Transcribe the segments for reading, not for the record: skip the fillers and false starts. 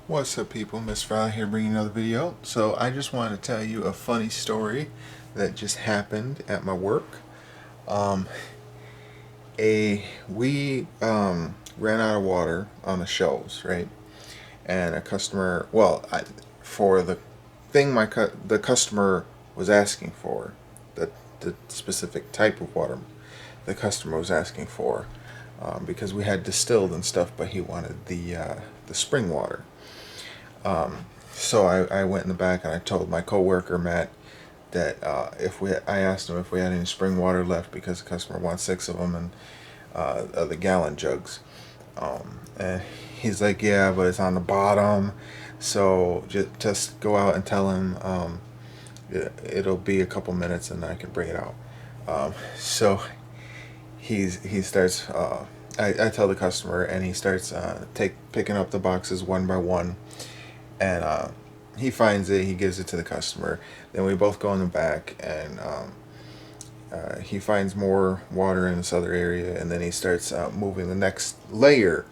What's up, people? MrFalliorsLife here bringing another video. So I just wanted to tell you a funny story that just happened at my work. Um, we ran out of water on the shelves, right? And a customer, for the thing the customer was asking for, the specific type of water the customer was asking for, because we had distilled and stuff, but he wanted the spring water. So I went in the back and I told my coworker Matt that I asked him if we had any spring water left because the customer wants 6 of them and the gallon jugs. And he's like, yeah, but it's on the bottom. So just go out and tell him it'll be a couple minutes and I can bring it out. So he starts. I tell the customer and he starts picking up the boxes one by one, and he finds it. He gives it to the customer. Then we both go in the back, and he finds more water in this other area, and then he starts moving the next layer,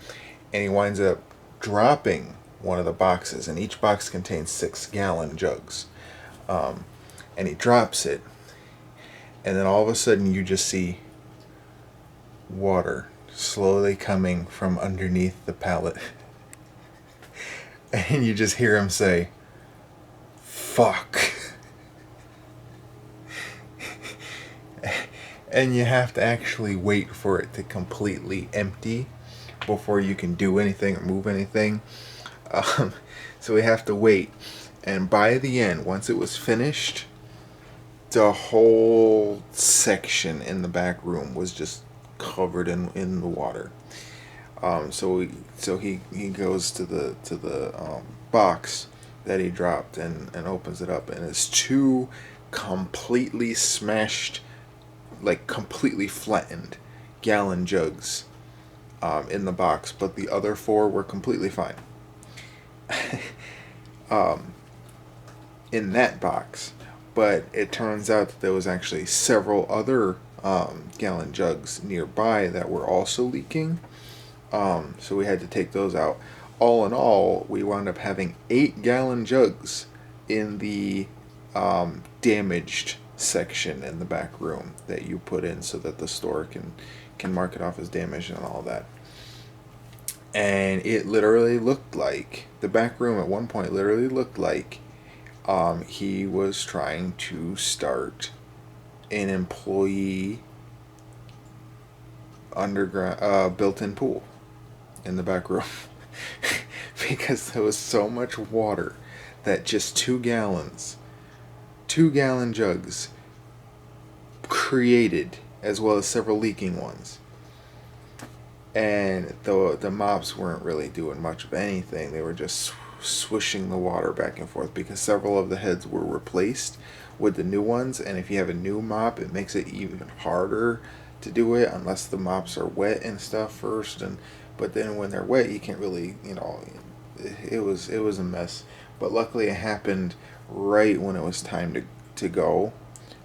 and he winds up dropping one of the boxes, and each box contains 6-gallon jugs, and he drops it, and then all of a sudden you just see water slowly coming from underneath the pallet. And you just hear him say, fuck. And you have to actually wait for it to completely empty before you can do anything or move anything. So we have to wait. And by the end, once it was finished, the whole section in the back room was just covered in the water. So he goes to the box that he dropped and opens it up, and it's 2 completely smashed, like completely flattened gallon jugs in the box, but the other 4 were completely fine. In that box. But it turns out that there was actually several other gallon jugs nearby that were also leaking. So we had to take those out. All in all, we wound up having 8-gallon jugs in the damaged section in the back room that you put in so that the store can mark it off as damaged and all that. And it literally looked like, the back room at one point literally looked like he was trying to start an employee underground built-in pool in the back room. Because there was so much water that just 2 gallon jugs created, as well as several leaking ones. And the mops weren't really doing much of anything. They were just swishing the water back and forth because several of the heads were replaced with the new ones, and if you have a new mop, it makes it even harder to do it unless the mops are wet and stuff first. But then when they're wet, you can't really, it was a mess. But luckily it happened right when it was time to go,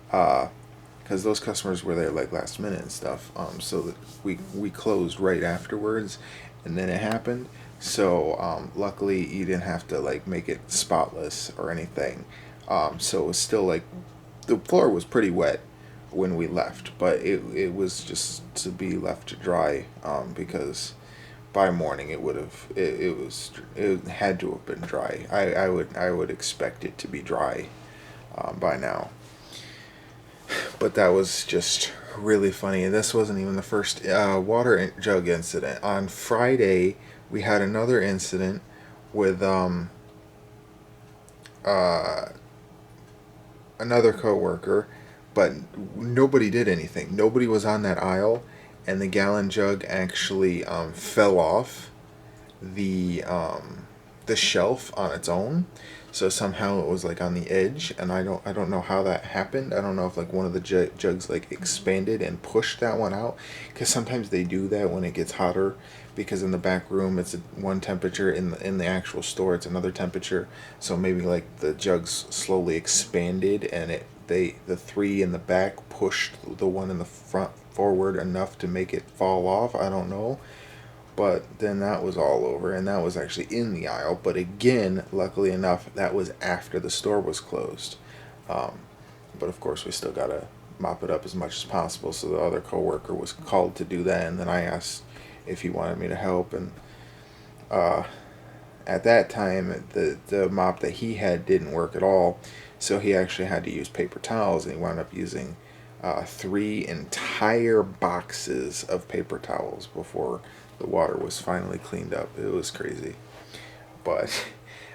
because those customers were there like last minute and stuff. So that we closed right afterwards, and then it happened. So luckily you didn't have to like make it spotless or anything. So it was still like, the floor was pretty wet when we left, but it was just to be left to dry, because by morning it had to have been dry. I would expect it to be dry by now. But that was just really funny. And this wasn't even the first water jug incident. On Friday, we had another incident with another coworker, but nobody did anything. Nobody was on that aisle, and the gallon jug actually fell off the shelf on its own. So somehow it was like on the edge, and I don't know how that happened. I don't know if like one of the jugs like expanded and pushed that one out, because sometimes they do that when it gets hotter, because in the back room it's one temperature, in the actual store it's another temperature. So maybe like the jugs slowly expanded, and the 3 in the back pushed the one in the front forward enough to make it fall off. I don't know. But then that was all over, and that was actually in the aisle. But again, luckily enough, that was after the store was closed. Um, but of course, we still gotta mop it up as much as possible. So the other coworker was called to do that, and then I asked if he wanted me to help. And uh, at that time, the mop that he had didn't work at all, so he actually had to use paper towels, and he wound up using 3 entire boxes of paper towels before the water was finally cleaned up. It was crazy. But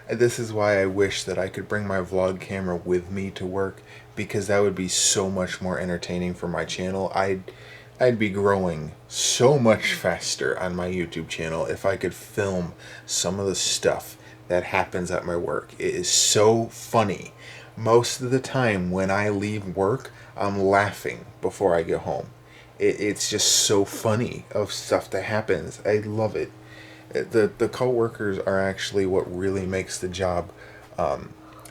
this is why I wish that I could bring my vlog camera with me to work, because that would be so much more entertaining for my channel. I'd be growing so much faster on my YouTube channel if I could film some of the stuff that happens at my work. It is so funny. Most of the time when I leave work, I'm laughing before I get home. It's just so funny of stuff that happens. I love it. The coworkers are actually what really makes the job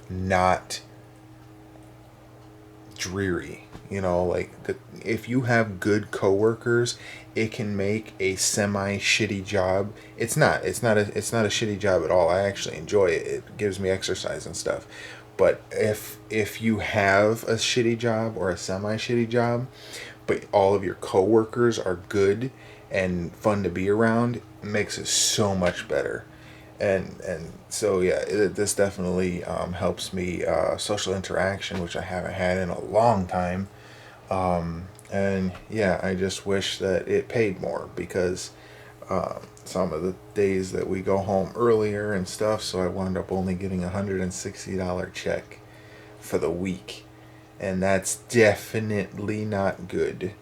not dreary. Like if you have good coworkers, it can make a semi shitty job. It's not a shitty job at all. I actually enjoy it. It gives me exercise and stuff. But if you have a shitty job or a semi shitty job, but all of your coworkers are good and fun to be around, it makes it so much better. And so yeah, this definitely helps me social interaction, which I haven't had in a long time. And yeah, I just wish that it paid more, because some of the days that we go home earlier and stuff, so I wound up only getting $160 check for the week, and that's definitely not good,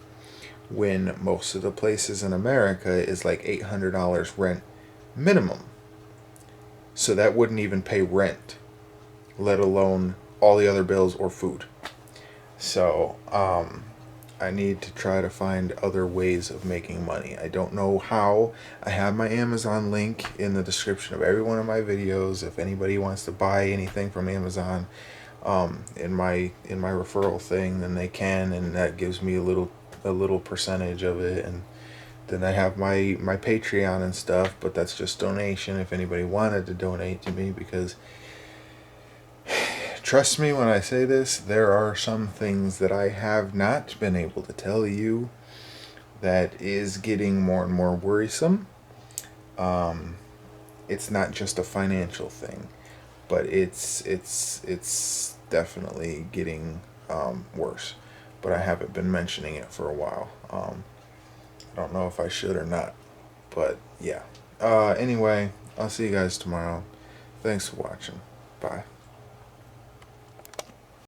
when most of the places in America is like $800 rent minimum. So that wouldn't even pay rent, let alone all the other bills or food. So I need to try to find other ways of making money. I don't know how. I have my Amazon link in the description of every one of my videos. If anybody wants to buy anything from Amazon in my referral thing, then they can, and that gives me a little percentage of it. And then I have my Patreon and stuff, but that's just donation if anybody wanted to donate to me, because trust me when I say this, there are some things that I have not been able to tell you that is getting more and more worrisome. It's not just a financial thing, but it's definitely getting worse. But I haven't been mentioning it for a while. I don't know if I should or not, but yeah. Anyway, I'll see you guys tomorrow. Thanks for watching. Bye.